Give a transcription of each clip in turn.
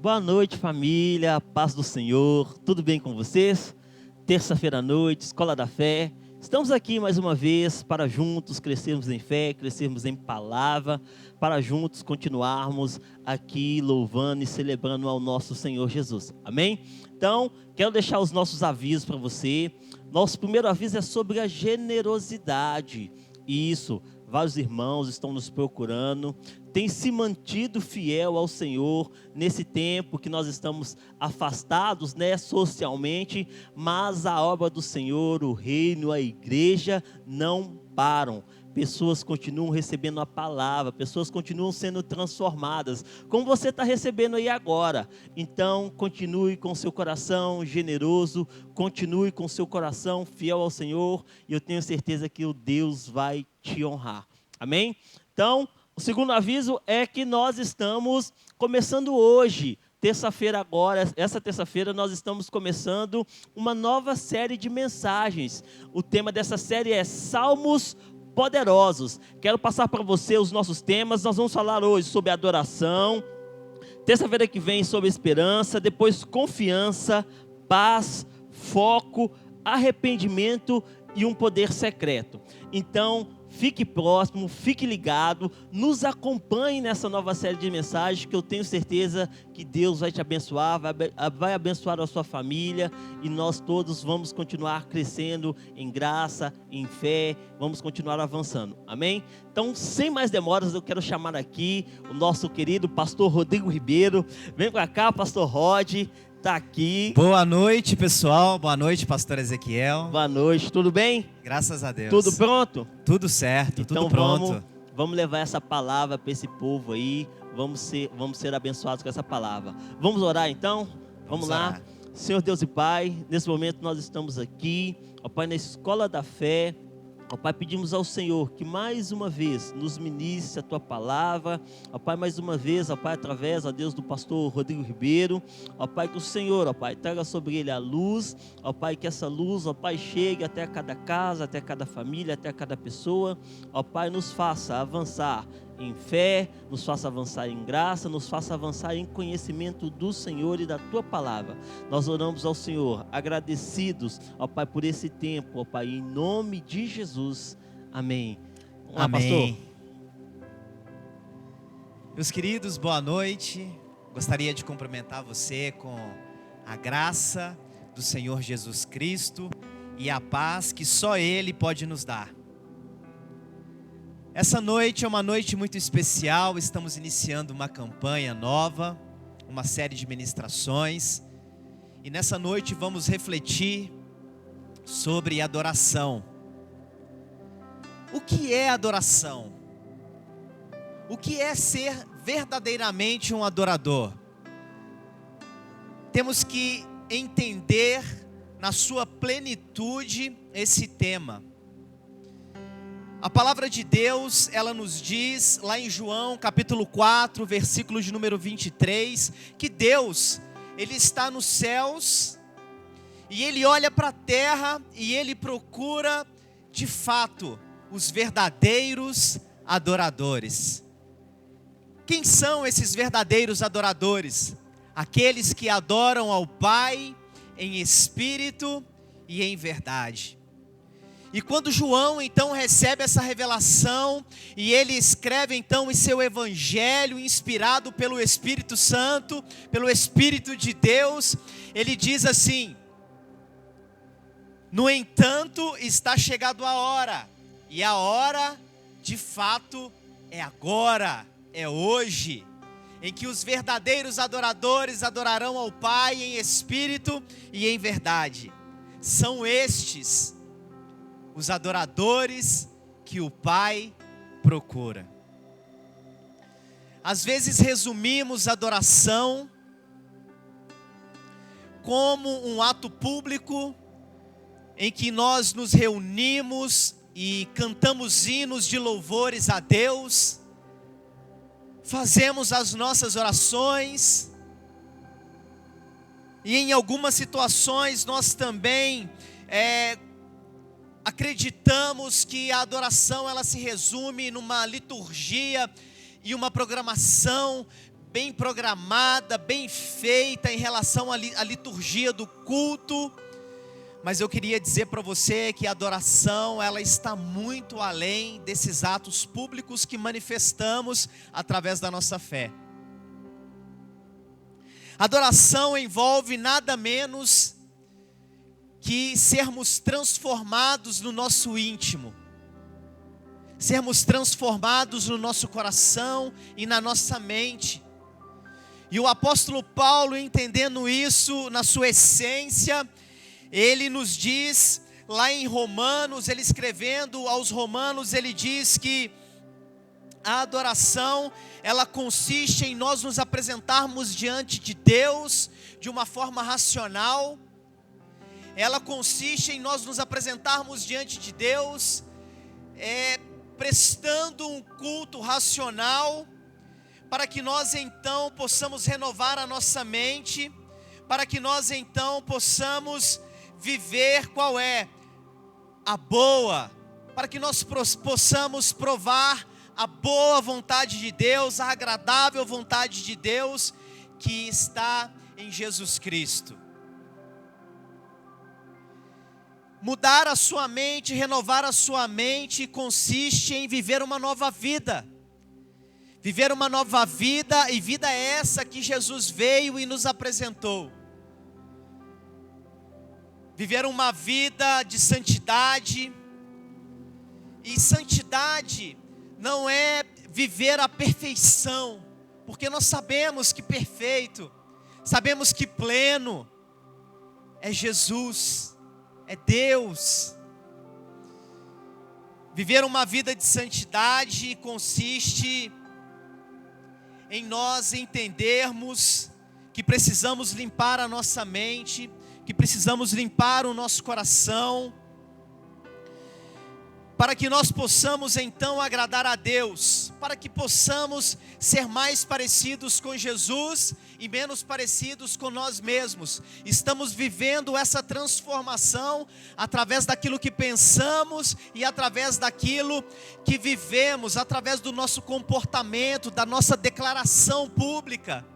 Boa noite, família, paz do Senhor, tudo bem com vocês? Terça-feira à noite, Escola da Fé. Estamos aqui mais uma vez para juntos crescermos em fé, crescermos em palavra, para juntos continuarmos aqui louvando e celebrando ao nosso Senhor Jesus. Amém? Então, quero deixar os nossos avisos para você. Nosso primeiro aviso é sobre a generosidade. Isso, vários irmãos estão nos procurando, têm se mantido fiel ao Senhor nesse tempo que nós estamos afastados, socialmente, mas a obra do Senhor, o reino, a igreja não param. Pessoas continuam recebendo a palavra, pessoas continuam sendo transformadas, como você está recebendo aí agora. Então, continue com seu coração generoso, continue com seu coração fiel ao Senhor, e eu tenho certeza que o Deus vai te honrar. Amém? Então, o segundo aviso é que nós estamos começando hoje, terça-feira agora, essa terça-feira nós estamos começando uma nova série de mensagens. O tema dessa série é Salmos Poderosos. Quero passar para você os nossos temas. Nós vamos falar hoje sobre adoração, terça-feira que vem sobre esperança, depois confiança, paz, foco, arrependimento e um poder secreto. Então, fique próximo, fique ligado, nos acompanhe nessa nova série de mensagens, que eu tenho certeza que Deus vai te abençoar, vai abençoar a sua família, e nós todos vamos continuar crescendo em graça, em fé, vamos continuar avançando, amém? Então, sem mais demoras, eu quero chamar aqui o nosso querido pastor Rodrigo Ribeiro. Vem para cá, pastor Rod, está aqui. Boa noite, pessoal. Boa noite, pastor Ezequiel. Boa noite, tudo bem? Graças a Deus. Tudo pronto? Tudo certo, então, tudo pronto. Vamos levar essa palavra para esse povo aí. Vamos ser abençoados com essa palavra. Vamos orar então? Vamos lá. Orar. Senhor Deus e Pai, nesse momento nós estamos aqui, ó Pai, na Escola da Fé. Ó Pai, pedimos ao Senhor que mais uma vez nos ministre a Tua palavra. Ó Pai, mais uma vez, ó Pai, através, ó Deus, do pastor Rodrigo Ribeiro. Ó Pai, que o Senhor, ó Pai, traga sobre ele a luz. Ó Pai, que essa luz, ó Pai, chegue até cada casa, até cada família, até cada pessoa. Ó Pai, nos faça avançar em fé, nos faça avançar em graça, nos faça avançar em conhecimento do Senhor e da Tua palavra. Nós oramos ao Senhor, agradecidos, ó Pai, por esse tempo, ó Pai, em nome de Jesus, amém. Vamos lá, pastor. Meus queridos, boa noite. Gostaria de cumprimentar você com a graça do Senhor Jesus Cristo e a paz que só Ele pode nos dar. Essa noite é uma noite muito especial, estamos iniciando uma campanha nova, uma série de ministrações, e nessa noite vamos refletir sobre adoração. O que é adoração? O que é ser verdadeiramente um adorador? Temos que entender na sua plenitude esse tema. A palavra de Deus, ela nos diz, lá em João, capítulo 4, versículo de número 23, que Deus, Ele está nos céus, e Ele olha para a terra, e Ele procura, de fato, os verdadeiros adoradores. Quem são esses verdadeiros adoradores? Aqueles que adoram ao Pai em espírito e em verdade. E quando João então recebe essa revelação, e ele escreve então em seu evangelho, inspirado pelo Espírito Santo, pelo Espírito de Deus, ele diz assim: no entanto, está chegado a hora, e a hora de fato é agora, é hoje, em que os verdadeiros adoradores adorarão ao Pai em espírito e em verdade. São estes os adoradores que o Pai procura. Às vezes resumimos adoração como um ato público em que nós nos reunimos e cantamos hinos de louvores a Deus, fazemos as nossas orações, e em algumas situações nós também acreditamos que a adoração ela se resume numa liturgia e uma programação bem programada, bem feita em relação à liturgia do culto. Mas eu queria dizer para você que a adoração, ela está muito além desses atos públicos que manifestamos através da nossa fé. Adoração envolve nada menos que sermos transformados no nosso íntimo, sermos transformados no nosso coração e na nossa mente. E o apóstolo Paulo, entendendo isso na sua essência, ele nos diz, lá em Romanos, ele escrevendo aos Romanos, ele diz que a adoração, ela consiste em nós nos apresentarmos diante de Deus de uma forma racional. Ela consiste em nós nos apresentarmos diante de Deus, prestando um culto racional, para que nós então possamos renovar a nossa mente, para que nós então possamos viver qual é a boa, para que nós possamos provar a boa vontade de Deus, a agradável vontade de Deus, que está em Jesus Cristo. Mudar a sua mente, renovar a sua mente, consiste em viver uma nova vida. Viver uma nova vida, e vida essa que Jesus veio e nos apresentou. Viver uma vida de santidade. E santidade não é viver a perfeição, porque nós sabemos que perfeito, sabemos que pleno é Jesus, é Deus. Viver uma vida de santidade consiste em nós entendermos que precisamos limpar a nossa mente, que precisamos limpar o nosso coração, para que nós possamos então agradar a Deus, para que possamos ser mais parecidos com Jesus e menos parecidos com nós mesmos. Estamos vivendo essa transformação através daquilo que pensamos e através daquilo que vivemos, através do nosso comportamento, da nossa declaração pública.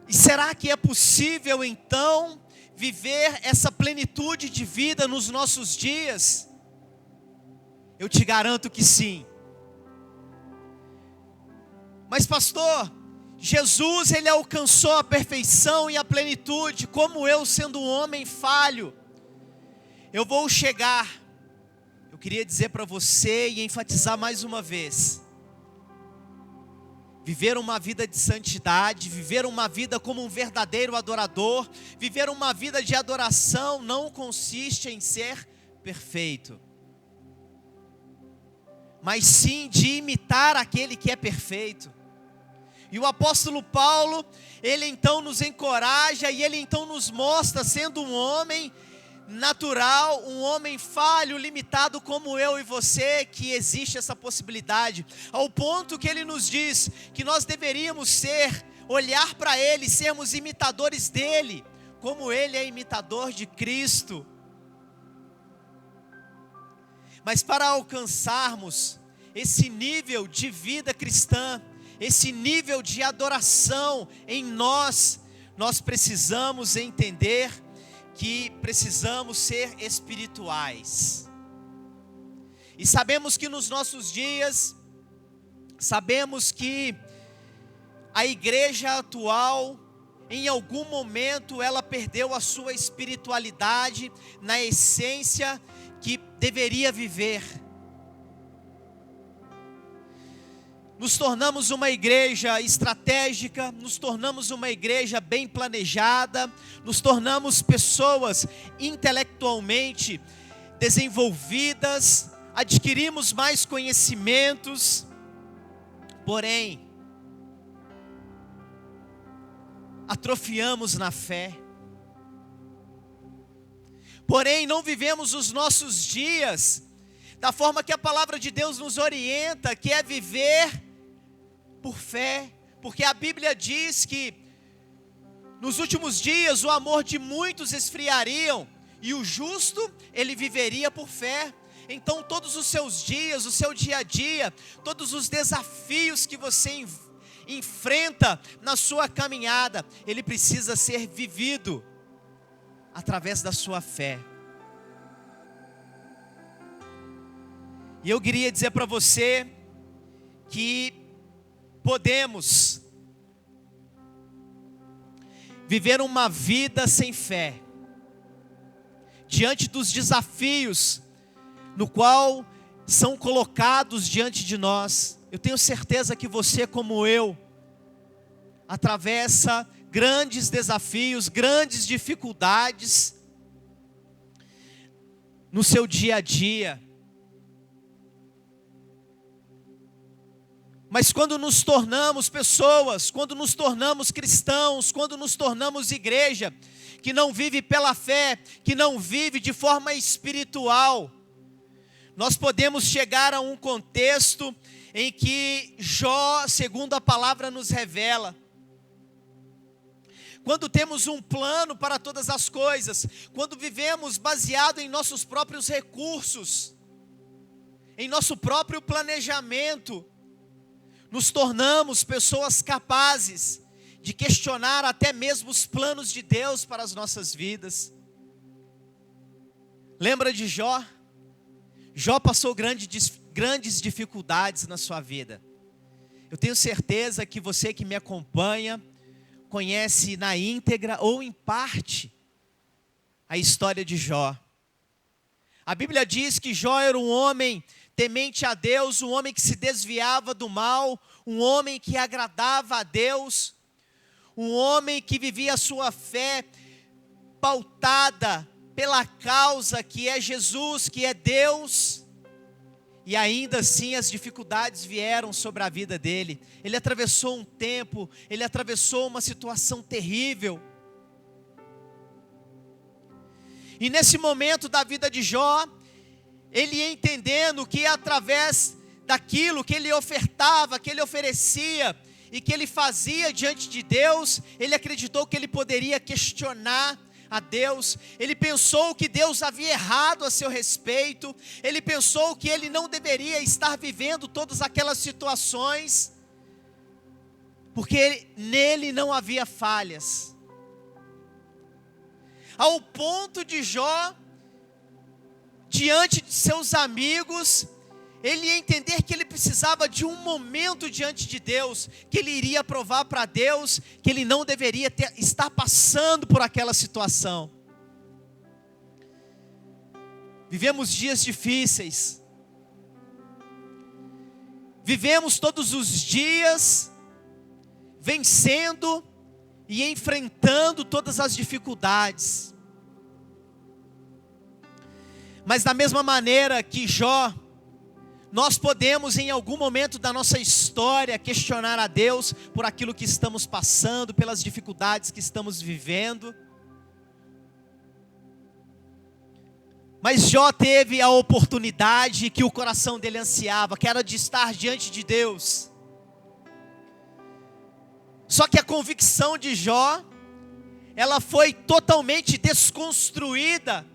E será que é possível então viver essa plenitude de vida nos nossos dias? Eu te garanto que sim. Mas pastor, Jesus ele alcançou a perfeição e a plenitude, como eu sendo um homem falho, eu vou chegar. Eu queria dizer para você e enfatizar mais uma vez: viver uma vida de santidade, viver uma vida como um verdadeiro adorador, viver uma vida de adoração não consiste em ser perfeito, mas sim de imitar aquele que é perfeito. E o apóstolo Paulo, ele então nos encoraja e ele então nos mostra, sendo um homem natural, um homem falho, limitado como eu e você, que existe essa possibilidade, ao ponto que ele nos diz que nós deveríamos olhar para ele, sermos imitadores dele, como ele é imitador de Cristo. Mas para alcançarmos esse nível de vida cristã, esse nível de adoração em nós, nós precisamos entender que precisamos ser espirituais. E sabemos que nos nossos dias, sabemos que a igreja atual, em algum momento, ela perdeu a sua espiritualidade na essência que deveria viver. Nos tornamos uma igreja estratégica, nos tornamos uma igreja bem planejada, nos tornamos pessoas intelectualmente desenvolvidas, adquirimos mais conhecimentos, porém, atrofiamos na fé. Porém, não vivemos os nossos dias da forma que a palavra de Deus nos orienta, que é viver por fé, porque a Bíblia diz que nos últimos dias o amor de muitos esfriariam, e o justo, ele viveria por fé. Então todos os seus dias, o seu dia a dia, todos os desafios que você enfrenta na sua caminhada, ele precisa ser vivido através da sua fé. E eu queria dizer para você que podemos viver uma vida sem fé, diante dos desafios no qual são colocados diante de nós. Eu tenho certeza que você, como eu, atravessa grandes desafios, grandes dificuldades no seu dia a dia. Mas quando nos tornamos pessoas, quando nos tornamos cristãos, quando nos tornamos igreja, que não vive pela fé, que não vive de forma espiritual, nós podemos chegar a um contexto em que Jó, segundo a palavra nos revela, quando temos um plano para todas as coisas, quando vivemos baseado em nossos próprios recursos, em nosso próprio planejamento, nos tornamos pessoas capazes de questionar até mesmo os planos de Deus para as nossas vidas. Lembra de Jó? Jó passou grandes dificuldades na sua vida. Eu tenho certeza que você que me acompanha conhece na íntegra ou em parte a história de Jó. A Bíblia diz que Jó era um homem temente a Deus, um homem que se desviava do mal, um homem que agradava a Deus, um homem que vivia a sua fé pautada pela causa que é Jesus, que é Deus. E ainda assim as dificuldades vieram sobre a vida dele. Ele atravessou um tempo, ele atravessou uma situação terrível. E nesse momento da vida de Jó, ele entendendo que através daquilo que ele ofertava, que ele oferecia e que ele fazia diante de Deus, ele acreditou que ele poderia questionar a Deus. Ele pensou que Deus havia errado a seu respeito, ele pensou que ele não deveria estar vivendo todas aquelas situações, porque nele não havia falhas. Ao ponto de Jó, diante de seus amigos, ele entender que ele precisava de um momento diante de Deus, que ele iria provar para Deus que ele não deveria estar passando por aquela situação. Vivemos dias difíceis, vivemos todos os dias vencendo e enfrentando todas as dificuldades. Mas da mesma maneira que Jó, nós podemos em algum momento da nossa história questionar a Deus por aquilo que estamos passando, pelas dificuldades que estamos vivendo. Mas Jó teve a oportunidade que o coração dele ansiava, que era de estar diante de Deus. Só que a convicção de Jó, ela foi totalmente desconstruída.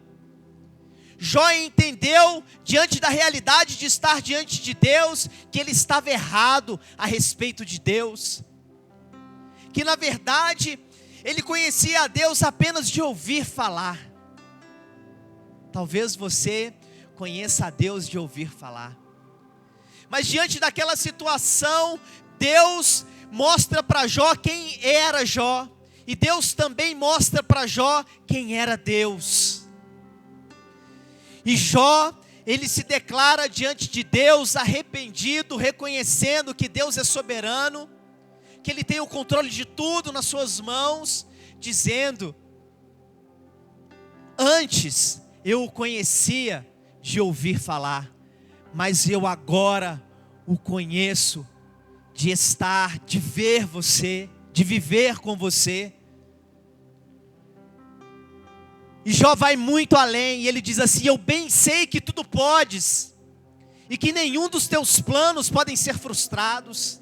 Jó entendeu, diante da realidade de estar diante de Deus, que ele estava errado a respeito de Deus. Que na verdade, ele conhecia a Deus apenas de ouvir falar. Talvez você conheça a Deus de ouvir falar. Mas diante daquela situação, Deus mostra para Jó quem era Jó. E Deus também mostra para Jó quem era Deus. E Jó, ele se declara diante de Deus arrependido, reconhecendo que Deus é soberano, que Ele tem o controle de tudo nas suas mãos, dizendo: antes eu o conhecia de ouvir falar, mas eu agora o conheço de estar, de ver você, de viver com você. E Jó vai muito além, e ele diz assim: eu bem sei que tudo podes, e que nenhum dos teus planos podem ser frustrados.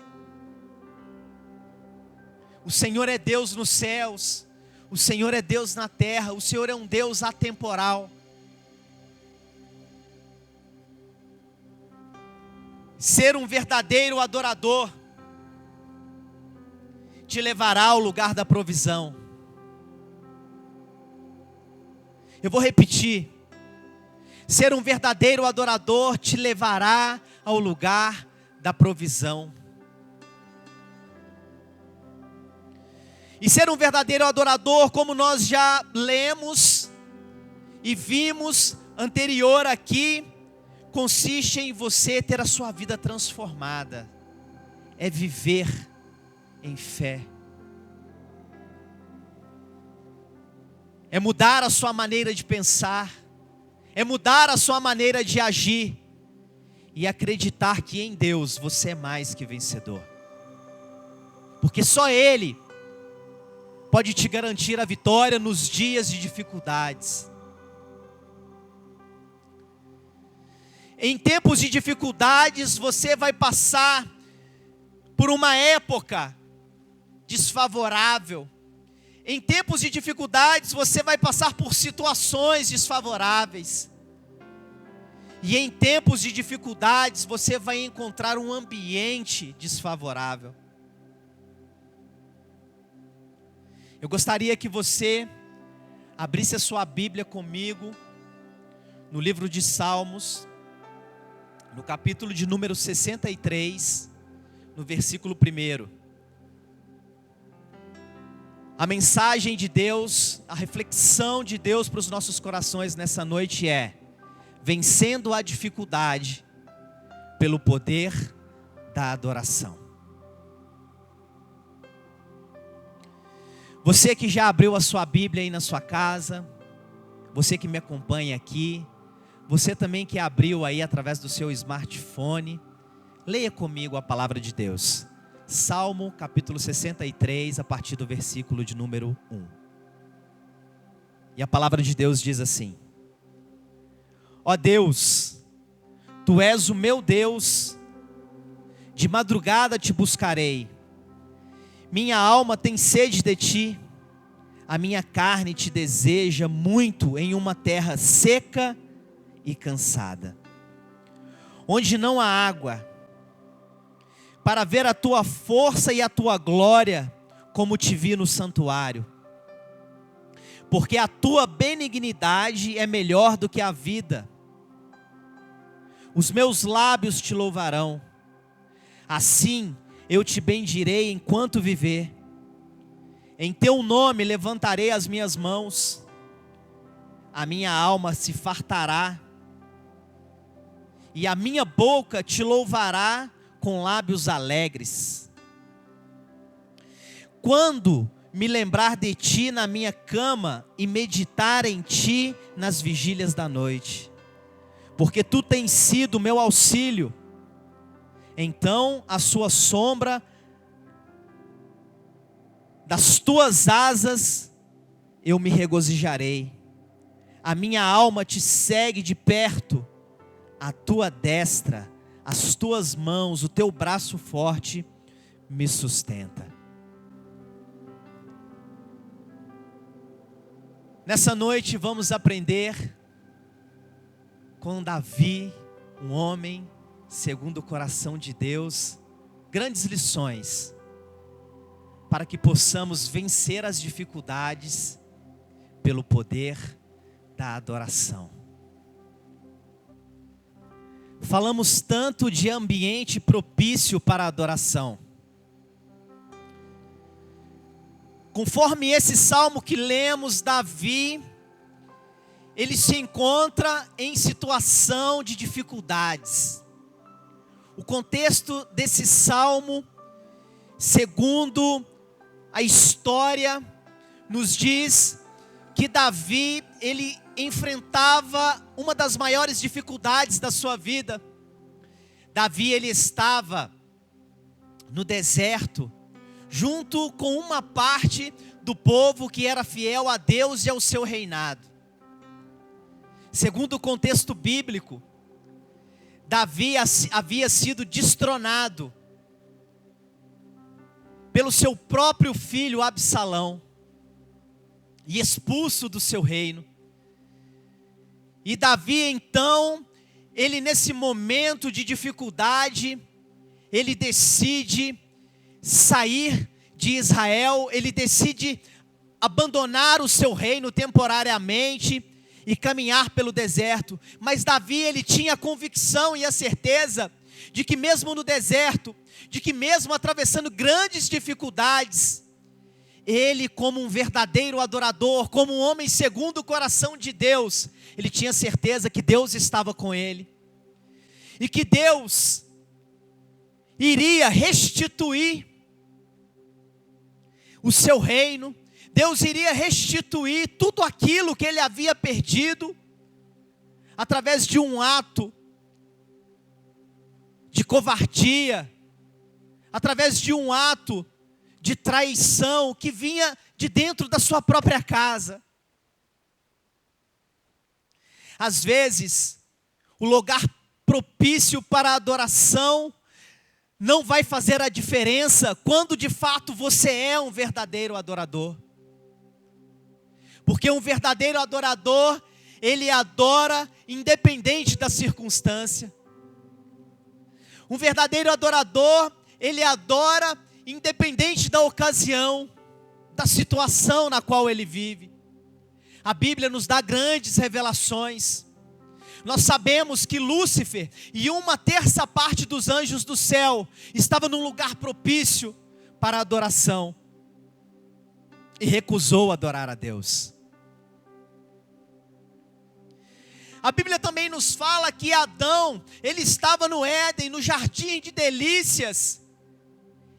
O Senhor é Deus nos céus, o Senhor é Deus na terra, o Senhor é um Deus atemporal. ser um verdadeiro adorador te levará ao lugar da provisão. Eu vou repetir. Ser um verdadeiro adorador te levará ao lugar da provisão. E ser um verdadeiro adorador, como nós já lemos e vimos anterior aqui, consiste em você ter a sua vida transformada. É viver em fé. É mudar a sua maneira de pensar. É mudar a sua maneira de agir. E acreditar que em Deus você é mais que vencedor. Porque só Ele pode te garantir a vitória nos dias de dificuldades. Em tempos de dificuldades, você vai passar por uma época desfavorável. Em tempos de dificuldades, você vai passar por situações desfavoráveis. E em tempos de dificuldades, você vai encontrar um ambiente desfavorável. Eu gostaria que você abrisse a sua Bíblia comigo no livro de Salmos, no capítulo de número 63, no versículo 1. A mensagem de Deus, a reflexão de Deus para os nossos corações nessa noite é: vencendo a dificuldade pelo poder da adoração. Você que já abriu a sua Bíblia aí na sua casa, você que me acompanha aqui, você também que abriu aí através do seu smartphone, leia comigo a palavra de Deus. Salmo capítulo 63, a partir do versículo de número 1. E a palavra de Deus diz assim: ó Deus, Tu és o meu Deus, de madrugada te buscarei. Minha alma tem sede de ti, a minha carne te deseja muito em uma terra seca e cansada, onde não há água, para ver a tua força e a tua glória, como te vi no santuário. Porque a tua benignidade é melhor do que a vida. Os meus lábios te louvarão. Assim eu te bendirei enquanto viver. Em teu nome levantarei as minhas mãos. A minha alma se fartará. E a minha boca te louvará com lábios alegres. Quando me lembrar de ti na minha cama e meditar em ti nas vigílias da noite. Porque tu tens sido meu auxílio. Então a sua sombra, das tuas asas, eu me regozijarei. A minha alma te segue de perto. A tua destra, as tuas mãos, o teu braço forte me sustenta. Nessa noite vamos aprender com Davi, um homem segundo o coração de Deus, grandes lições para que possamos vencer as dificuldades pelo poder da adoração. Falamos tanto de ambiente propício para a adoração. Conforme esse salmo que lemos, Davi, ele se encontra em situação de dificuldades. O contexto desse salmo, segundo a história, nos diz que Davi, ele enfrentava uma das maiores dificuldades da sua vida. Davi, ele estava no deserto, junto com uma parte do povo que era fiel a Deus e ao seu reinado. Segundo o contexto bíblico, Davi havia sido destronado pelo seu próprio filho Absalão e expulso do seu reino. E Davi então, ele nesse momento de dificuldade, ele decide sair de Israel, ele decide abandonar o seu reino temporariamente e caminhar pelo deserto. Mas Davi, ele tinha a convicção e a certeza de que mesmo no deserto, de que mesmo atravessando grandes dificuldades, ele, como um verdadeiro adorador, como um homem segundo o coração de Deus, ele tinha certeza que Deus estava com ele, e que Deus iria restituir o seu reino, Deus iria restituir tudo aquilo que ele havia perdido, através de um ato de covardia, através de um ato de traição que vinha de dentro da sua própria casa. Às vezes, o lugar propício para a adoração não vai fazer a diferença quando de fato você é um verdadeiro adorador. Porque um verdadeiro adorador, ele adora independente da circunstância. Um verdadeiro adorador, ele adora independente da ocasião, da situação na qual ele vive. A Bíblia nos dá grandes revelações. Nós sabemos que Lúcifer e 1/3 dos anjos do céu estavam num lugar propício para a adoração e recusou adorar a Deus. A Bíblia também nos fala que Adão, ele estava no Éden, no jardim de delícias,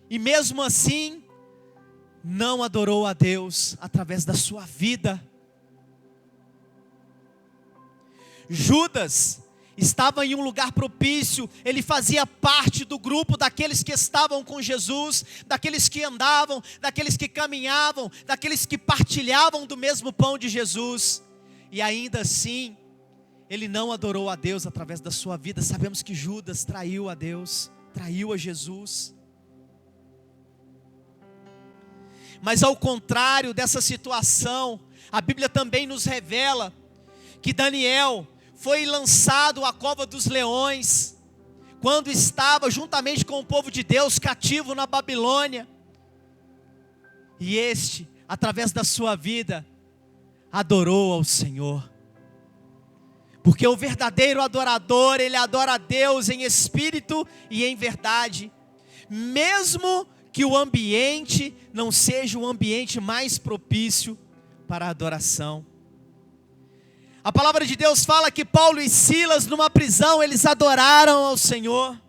e mesmo assim, não adorou a Deus através da sua vida. Judas estava em um lugar propício, ele fazia parte do grupo daqueles que estavam com Jesus, daqueles que andavam, daqueles que caminhavam, daqueles que partilhavam do mesmo pão de Jesus, e ainda assim, ele não adorou a Deus através da sua vida. Sabemos que Judas traiu a Deus, traiu a Jesus. Mas ao contrário dessa situação, a Bíblia também nos revela que Daniel foi lançado à cova dos leões, quando estava juntamente com o povo de Deus cativo na Babilônia. E este, através da sua vida, adorou ao Senhor. Porque o verdadeiro adorador, ele adora a Deus em espírito e em verdade, mesmo que o ambiente não seja o ambiente mais propício para a adoração. A palavra de Deus fala que Paulo e Silas, numa prisão, eles adoraram ao Senhor.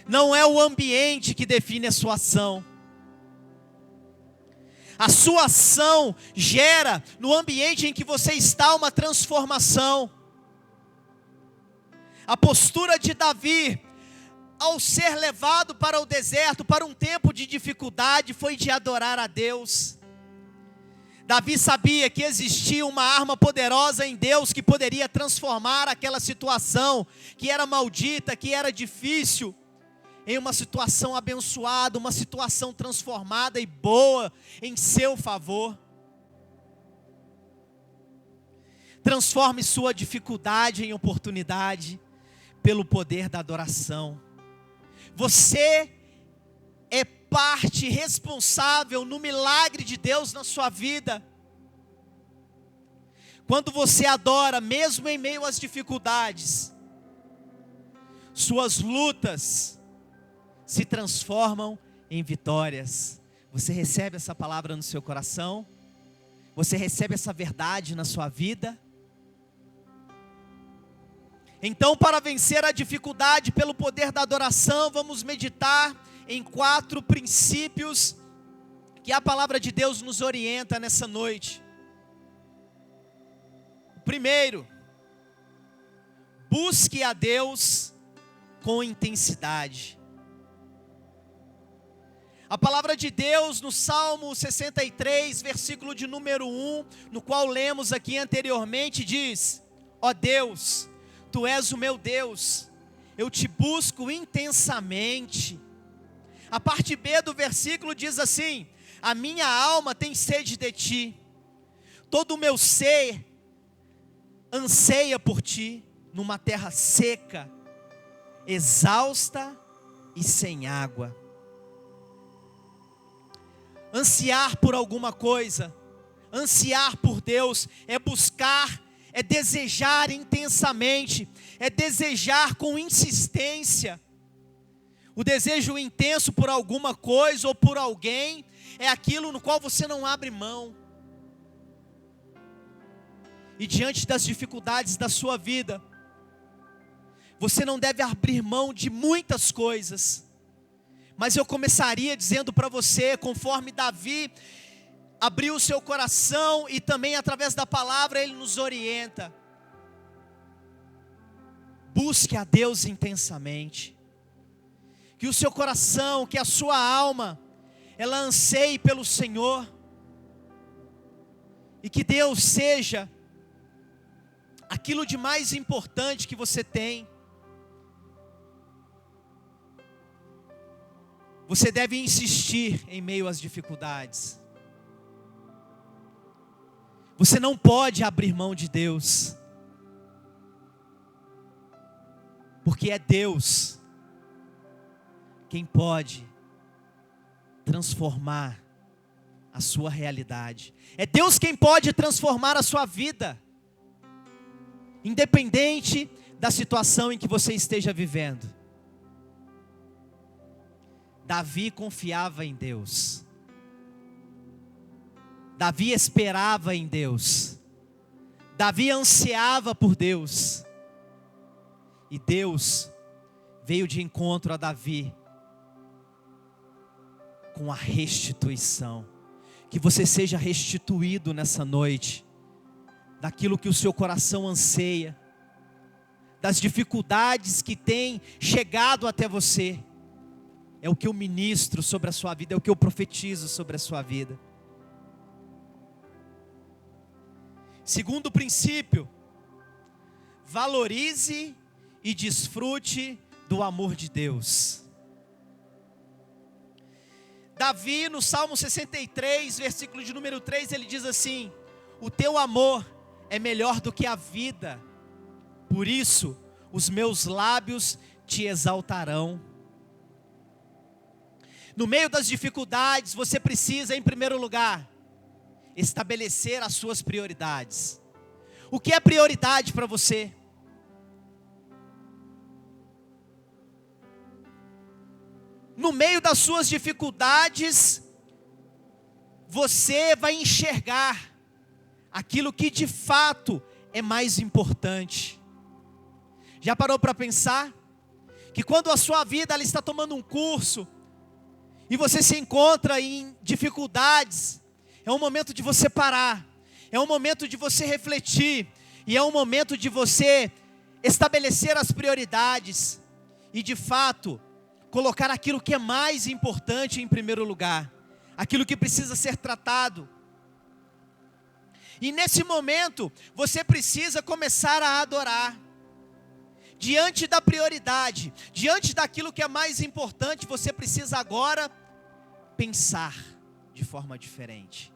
Não é o ambiente que define a sua ação. A sua ação gera no ambiente em que você está uma transformação. A postura de Davi, ao ser levado para o deserto, para um tempo de dificuldade, foi de adorar a Deus. Davi sabia que existia uma arma poderosa em Deus que poderia transformar aquela situação que era maldita, que era difícil, em uma situação abençoada, uma situação transformada e boa em seu favor. Transforme sua dificuldade em oportunidade pelo poder da adoração. Você é parte responsável no milagre de Deus na sua vida. Quando você adora, mesmo em meio às dificuldades, suas lutas se transformam em vitórias. Você recebe essa palavra no seu coração? Você recebe essa verdade na sua vida? Então, para vencer a dificuldade pelo poder da adoração, vamos meditar em 4 princípios que a palavra de Deus nos orienta nessa noite. Primeiro, busque a Deus com intensidade. A palavra de Deus no Salmo 63, versículo de número 1, no qual lemos aqui anteriormente, diz: ó Deus, Tu és o meu Deus, eu te busco intensamente. A parte B do versículo diz assim: a minha alma tem sede de Ti, todo o meu ser anseia por Ti. numa terra seca, exausta e sem água. Ansiar por alguma coisa, ansiar por Deus, é buscar, é desejar intensamente, é desejar com insistência. O desejo intenso por alguma coisa ou por alguém é aquilo no qual você não abre mão. E diante das dificuldades da sua vida, você não deve abrir mão de muitas coisas. Mas eu começaria dizendo para você, conforme Davi abriu o seu coração e também através da palavra ele nos orienta. Busque a Deus intensamente. Que o seu coração, que a sua alma, ela anseie pelo Senhor. E que Deus seja aquilo de mais importante que você tem. Você deve insistir em meio às dificuldades. Você não pode abrir mão de Deus. Porque é Deus quem pode transformar a sua realidade. É Deus quem pode transformar a sua vida. Independente da situação em que você esteja vivendo. Davi confiava em Deus. Davi esperava em Deus. Davi ansiava por Deus. E Deus veio de encontro a Davi com a restituição. Que você seja restituído nessa noite daquilo que o seu coração anseia, das dificuldades que têm chegado até você. É o que eu ministro sobre a sua vida, é o que eu profetizo sobre a sua vida. Segundo princípio, valorize e desfrute do amor de Deus. Davi, no Salmo 63, versículo de número 3, ele diz assim: o teu amor é melhor do que a vida, por isso os meus lábios te exaltarão. No meio das dificuldades, você precisa, em primeiro lugar, estabelecer as suas prioridades. O que é prioridade para você? No meio das suas dificuldades, você vai enxergar aquilo que de fato é mais importante. Já parou para pensar? Que quando a sua vida ela está tomando um curso, e você se encontra em dificuldades, é um momento de você parar, é um momento de você refletir, e é um momento de você estabelecer as prioridades, e de fato, colocar aquilo que é mais importante em primeiro lugar, aquilo que precisa ser tratado. E nesse momento, você precisa começar a adorar. Diante da prioridade, diante daquilo que é mais importante, você precisa agora pensar de forma diferente.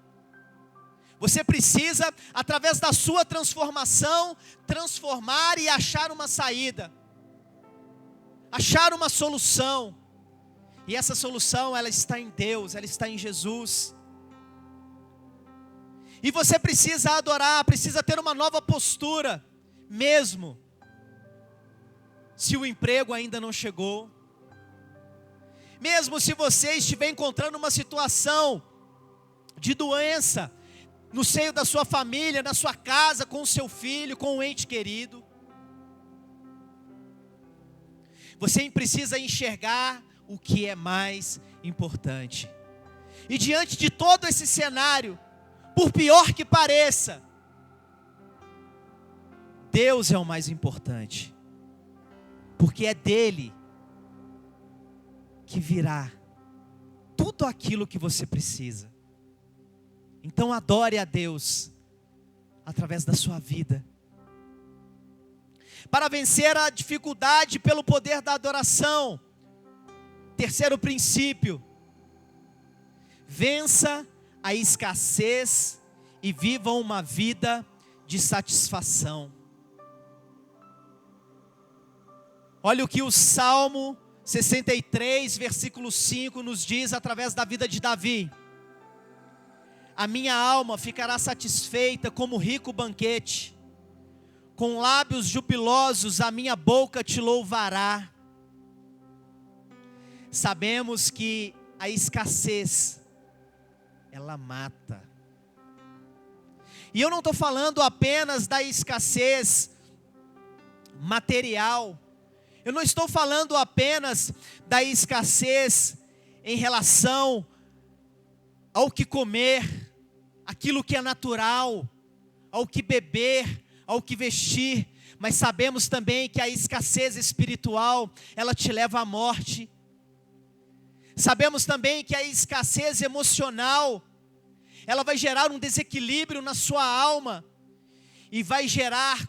Você precisa, através da sua transformação, transformar e achar uma saída. Achar uma solução. E essa solução, ela está em Deus, ela está em Jesus. E você precisa adorar, precisa ter uma nova postura, mesmo se o emprego ainda não chegou. Mesmo se você estiver encontrando uma situação de doença no seio da sua família, na sua casa, com o seu filho, com um ente querido. Você precisa enxergar o que é mais importante. E diante de todo esse cenário, por pior que pareça, Deus é o mais importante. Porque é dele que virá tudo aquilo que você precisa. Então adore a Deus através da sua vida. Para vencer a dificuldade pelo poder da adoração. Terceiro princípio: vença a escassez e viva uma vida de satisfação. Olha o que o Salmo 63, versículo 5 nos diz através da vida de Davi. A minha alma ficará satisfeita como rico banquete, com lábios jubilosos a minha boca te louvará. Sabemos que a escassez, ela mata. E eu não estou falando apenas da escassez material. Eu não estou falando apenas da escassez em relação ao que comer, aquilo que é natural, ao que beber, ao que vestir. Mas sabemos também que a escassez espiritual, ela te leva à morte. Sabemos também que a escassez emocional, ela vai gerar um desequilíbrio na sua alma e vai gerar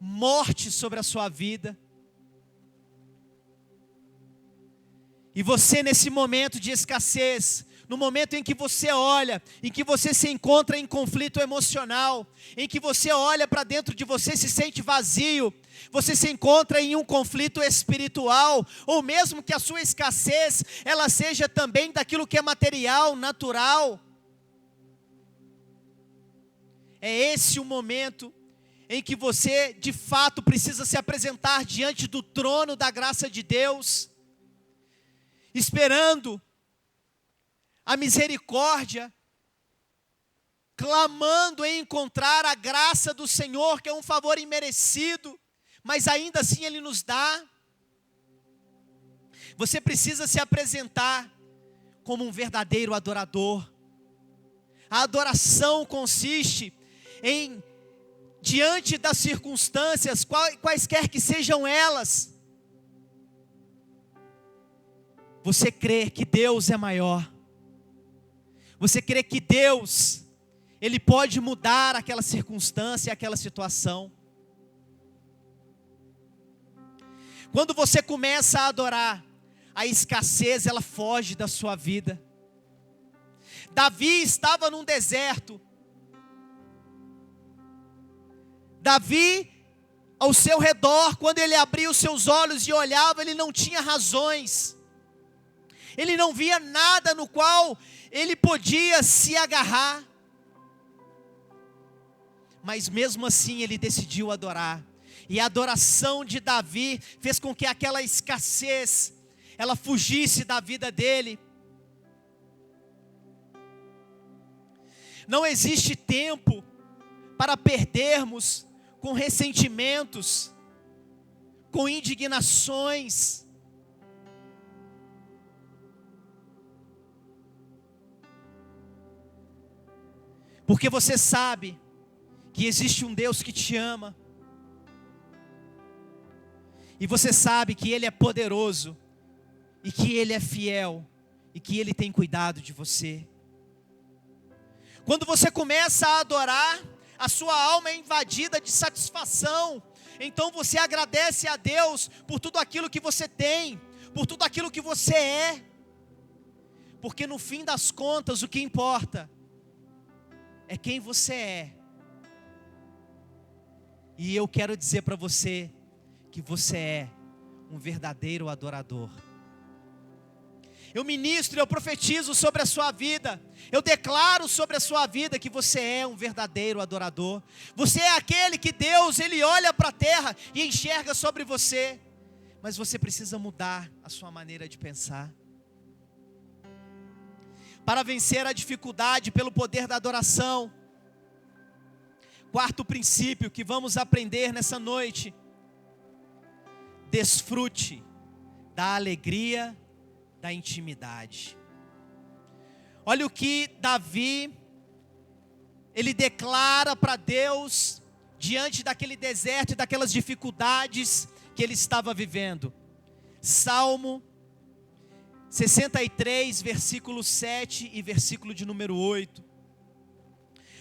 morte sobre a sua vida. E você, nesse momento de escassez, no momento em que você olha, em que você se encontra em conflito emocional, em que você olha para dentro de você e se sente vazio, você se encontra em um conflito espiritual, ou mesmo que a sua escassez, ela seja também daquilo que é material, natural. É esse o momento em que você, de fato, precisa se apresentar diante do trono da graça de Deus, esperando a misericórdia, clamando em encontrar a graça do Senhor, que é um favor imerecido, mas ainda assim Ele nos dá. Você precisa se apresentar como um verdadeiro adorador. A adoração consiste em, diante das circunstâncias, quaisquer que sejam elas, você crer que Deus é maior. Você crê que Deus, Ele pode mudar aquela circunstância, aquela situação. Quando você começa a adorar, a escassez, ela foge da sua vida. Davi estava num deserto. Davi, ao seu redor, quando ele abria os seus olhos e olhava, ele não tinha razões. Ele não via nada no qual ele podia se agarrar. Mas mesmo assim ele decidiu adorar. E a adoração de Davi fez com que aquela escassez, ela fugisse da vida dele. Não existe tempo para perdermos com ressentimentos, com indignações. Porque você sabe que existe um Deus que te ama. E você sabe que Ele é poderoso. E que Ele é fiel. E que Ele tem cuidado de você. Quando você começa a adorar, a sua alma é invadida de satisfação. Então você agradece a Deus por tudo aquilo que você tem. Por tudo aquilo que você é. Porque no fim das contas o que importa é quem você é. E eu quero dizer para você que você é um verdadeiro adorador. Eu ministro, eu profetizo sobre a sua vida. Eu declaro sobre a sua vida que você é um verdadeiro adorador. Você é aquele que Deus, Ele olha para a terra e enxerga sobre você. Mas você precisa mudar a sua maneira de pensar. Para vencer a dificuldade pelo poder da adoração. Quarto princípio que vamos aprender nessa noite. Desfrute da alegria da intimidade. Olha o que Davi, ele declara para Deus, diante daquele deserto e daquelas dificuldades que ele estava vivendo. Salmo 63, versículo 7 e versículo de número 8.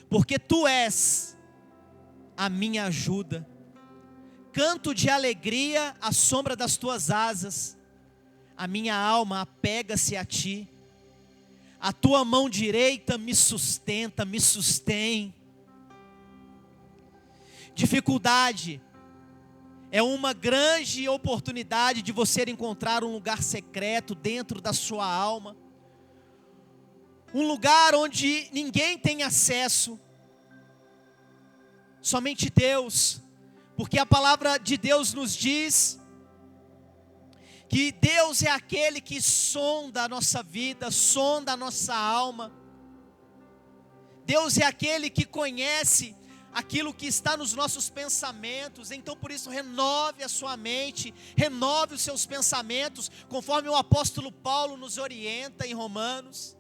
Porque tu és a minha ajuda, canto de alegria à sombra das tuas asas, a minha alma apega-se a ti, a tua mão direita me sustenta, me sustém. Dificuldade é uma grande oportunidade de você encontrar um lugar secreto dentro da sua alma. Um lugar onde ninguém tem acesso, somente Deus. Porque a palavra de Deus nos diz que Deus é aquele que sonda a nossa vida, sonda a nossa alma. Deus é aquele que conhece aquilo que está nos nossos pensamentos. Então por isso renove a sua mente, renove os seus pensamentos, conforme o apóstolo Paulo nos orienta em Romanos,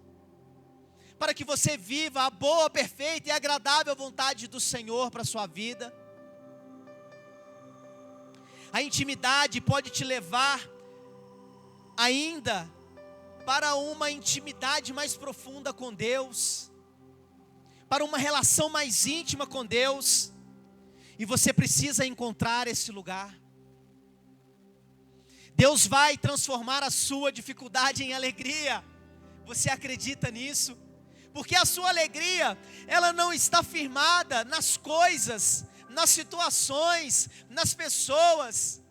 para que você viva a boa, perfeita e agradável vontade do Senhor para a sua vida. A intimidade pode te levar ainda para uma intimidade mais profunda com Deus, para uma relação mais íntima com Deus, e você precisa encontrar esse lugar. Deus vai transformar a sua dificuldade em alegria. Você acredita nisso? Porque a sua alegria, ela não está firmada nas coisas, nas situações, nas pessoas.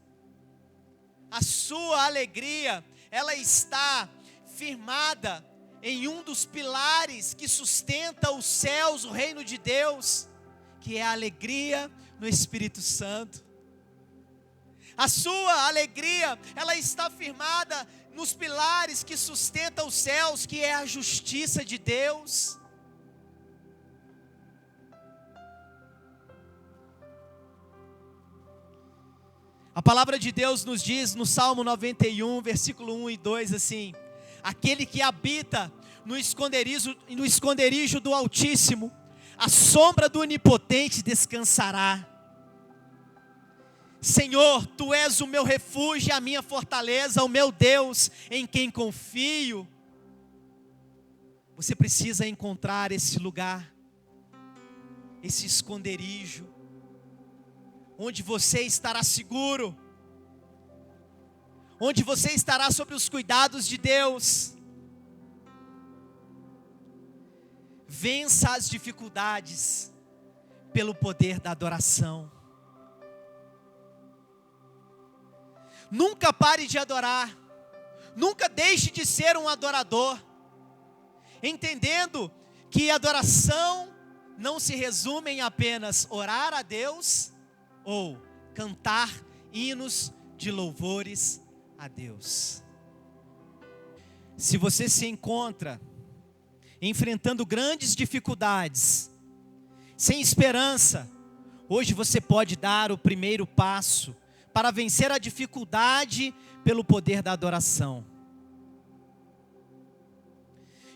A sua alegria, ela está firmada em um dos pilares que sustenta os céus, o reino de Deus, que é a alegria no Espírito Santo. A sua alegria, ela está firmada nos pilares que sustentam os céus, que é a justiça de Deus. A palavra de Deus nos diz no Salmo 91, versículo 1 e 2 assim: aquele que habita no esconderijo do Altíssimo, a sombra do Onipotente descansará. Senhor, Tu és o meu refúgio e a minha fortaleza, o meu Deus em quem confio. Você precisa encontrar esse lugar, esse esconderijo, onde você estará seguro, onde você estará sob os cuidados de Deus. Vença as dificuldades pelo poder da adoração. Nunca pare de adorar, nunca deixe de ser um adorador, entendendo que adoração não se resume em apenas orar a Deus ou cantar hinos de louvores a Deus. Se você se encontra enfrentando grandes dificuldades, sem esperança, hoje você pode dar o primeiro passo para vencer a dificuldade pelo poder da adoração.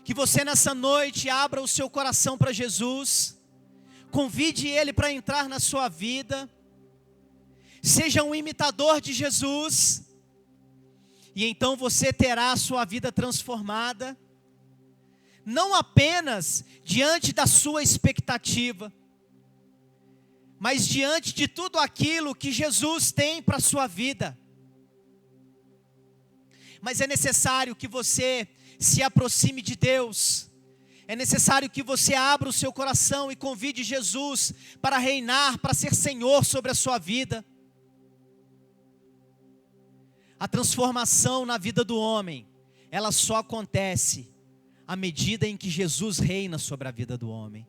Que você nessa noite abra o seu coração para Jesus, convide Ele para entrar na sua vida, seja um imitador de Jesus, e então você terá a sua vida transformada, não apenas diante da sua expectativa, mas diante de tudo aquilo que Jesus tem para a sua vida. Mas é necessário que você se aproxime de Deus, é necessário que você abra o seu coração e convide Jesus para reinar, para ser Senhor sobre a sua vida. A transformação na vida do homem, ela só acontece à medida em que Jesus reina sobre a vida do homem.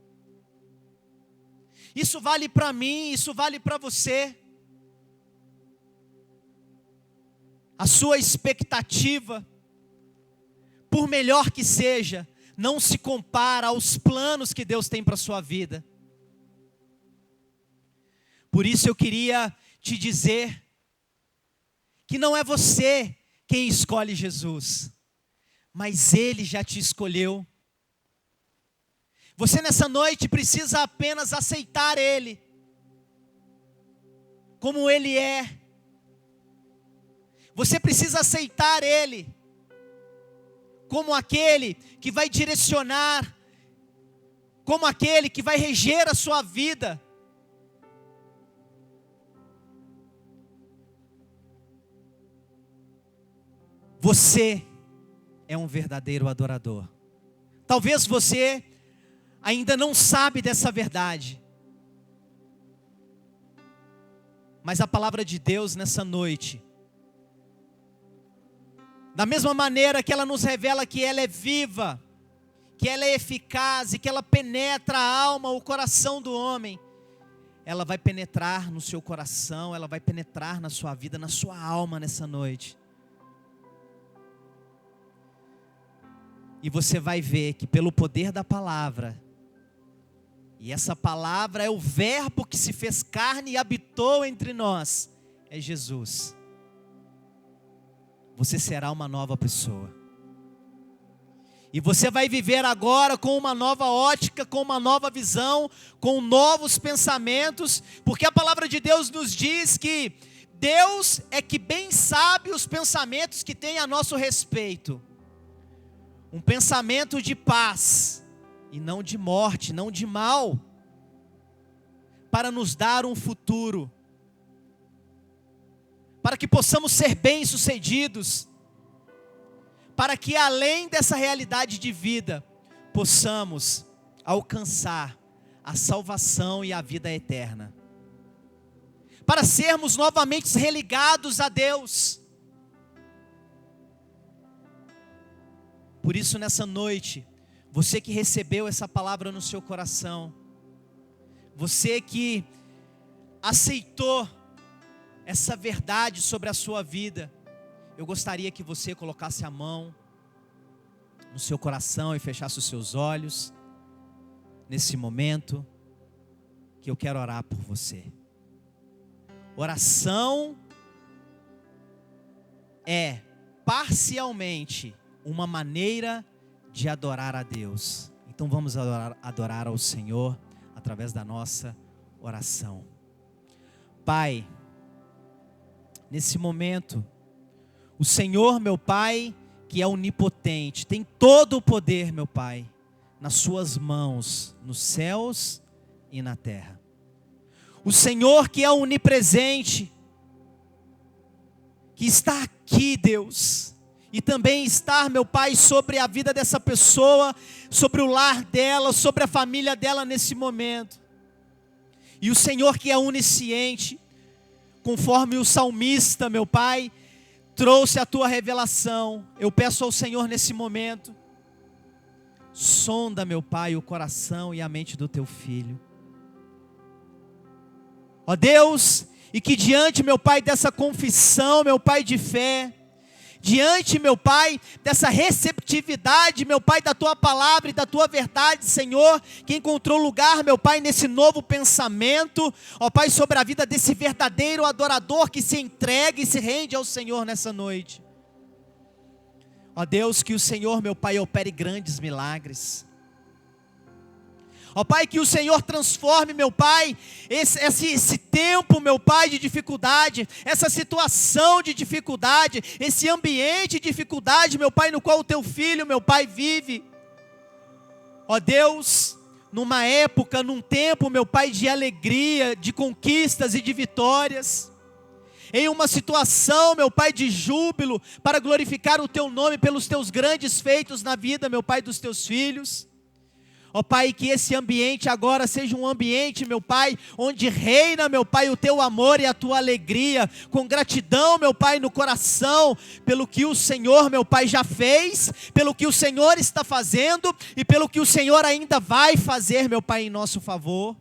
Isso vale para mim, isso vale para você. A sua expectativa, por melhor que seja, não se compara aos planos que Deus tem para a sua vida. Por isso eu queria te dizer que não é você quem escolhe Jesus, mas Ele já te escolheu. Você nessa noite precisa apenas aceitar Ele, como Ele é. Você precisa aceitar Ele, como aquele que vai direcionar, como aquele que vai reger a sua vida. Você é um verdadeiro adorador. Talvez você ainda não sabe dessa verdade. Mas a palavra de Deus nessa noite, da mesma maneira que ela nos revela que ela é viva, que ela é eficaz e que ela penetra a alma, o coração do homem, ela vai penetrar no seu coração, ela vai penetrar na sua vida, na sua alma nessa noite. E você vai ver que pelo poder da palavra, e essa palavra é o verbo que se fez carne e habitou entre nós, é Jesus. Você será uma nova pessoa. E você vai viver agora com uma nova ótica, com uma nova visão, com novos pensamentos, porque a palavra de Deus nos diz que Deus é que bem sabe os pensamentos que tem a nosso respeito. Um pensamento de paz, e não de morte, não de mal, para nos dar um futuro, para que possamos ser bem-sucedidos, para que além dessa realidade de vida, possamos alcançar a salvação e a vida eterna, para sermos novamente religados a Deus. Por isso nessa noite, você que recebeu essa palavra no seu coração, você que aceitou essa verdade sobre a sua vida, eu gostaria que você colocasse a mão no seu coração e fechasse os seus olhos, nesse momento, que eu quero orar por você. Oração é parcialmente uma maneira de adorar a Deus. Então vamos adorar ao Senhor através da nossa oração. Pai, nesse momento, o Senhor, meu Pai, que é onipotente, tem todo o poder, meu Pai, nas suas mãos, nos céus e na terra. O Senhor que é onipresente, que está aqui, Deus, e também está, meu Pai, sobre a vida dessa pessoa, sobre o lar dela, sobre a família dela nesse momento. E o Senhor que é onisciente, conforme o salmista, meu Pai, trouxe a tua revelação. Eu peço ao Senhor nesse momento, sonda, meu Pai, o coração e a mente do teu filho. Ó Deus, e que diante, meu Pai, dessa confissão, meu Pai, de fé, diante, meu Pai, dessa receptividade, meu Pai, da Tua palavra e da Tua verdade, Senhor, que encontrou lugar, meu Pai, nesse novo pensamento, ó Pai, sobre a vida desse verdadeiro adorador que se entrega e se rende ao Senhor nessa noite. Ó Deus, que o Senhor, meu Pai, opere grandes milagres. Ó Pai, que o Senhor transforme, meu Pai, esse tempo, meu Pai, de dificuldade, essa situação de dificuldade, esse ambiente de dificuldade, meu Pai, no qual o Teu Filho, meu Pai, vive. Ó Deus, numa época, num tempo, meu Pai, de alegria, de conquistas e de vitórias, em uma situação, meu Pai, de júbilo, para glorificar o Teu nome pelos Teus grandes feitos na vida, meu Pai, dos Teus filhos. Ó Pai, que esse ambiente agora seja um ambiente, meu Pai, onde reina, meu Pai, o Teu amor e a Tua alegria, com gratidão, meu Pai, no coração, pelo que o Senhor, meu Pai, já fez, pelo que o Senhor está fazendo e pelo que o Senhor ainda vai fazer, meu Pai, em nosso favor.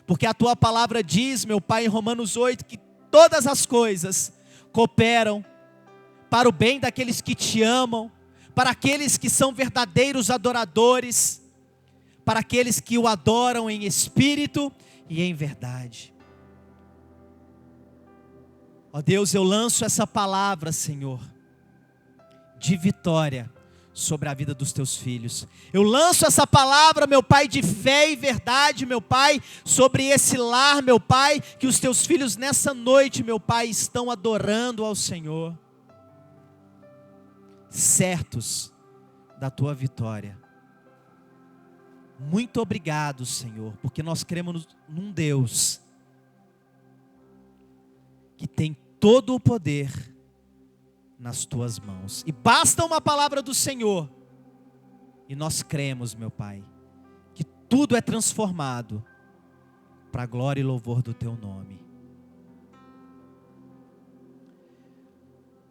Porque a Tua palavra diz, meu Pai, em Romanos 8, que todas as coisas cooperam para o bem daqueles que Te amam, para aqueles que são verdadeiros adoradores, para aqueles que o adoram em espírito e em verdade. Ó Deus, eu lanço essa palavra, Senhor, de vitória sobre a vida dos Teus filhos. Eu lanço essa palavra, meu Pai, de fé e verdade, meu Pai, sobre esse lar, meu Pai, que os Teus filhos nessa noite, meu Pai, estão adorando ao Senhor, certos da Tua vitória. Muito obrigado, Senhor, porque nós cremos num Deus que tem todo o poder nas Tuas mãos. E basta uma palavra do Senhor, e nós cremos, meu Pai, que tudo é transformado para a glória e louvor do Teu nome.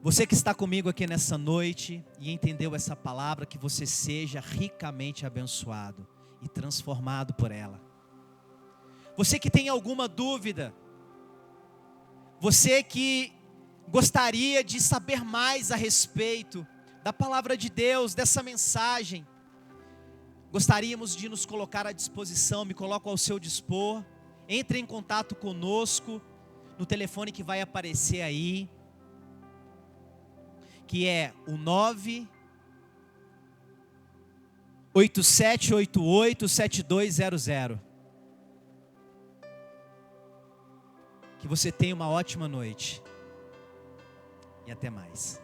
Você que está comigo aqui nessa noite e entendeu essa palavra, que você seja ricamente abençoado e transformado por ela. Você que tem alguma dúvida, você que gostaria de saber mais a respeito da palavra de Deus, dessa mensagem, gostaríamos de nos colocar à disposição, me coloco ao seu dispor. Entre em contato conosco no telefone que vai aparecer aí, que é o 987887200. Que você tenha uma ótima noite e até mais.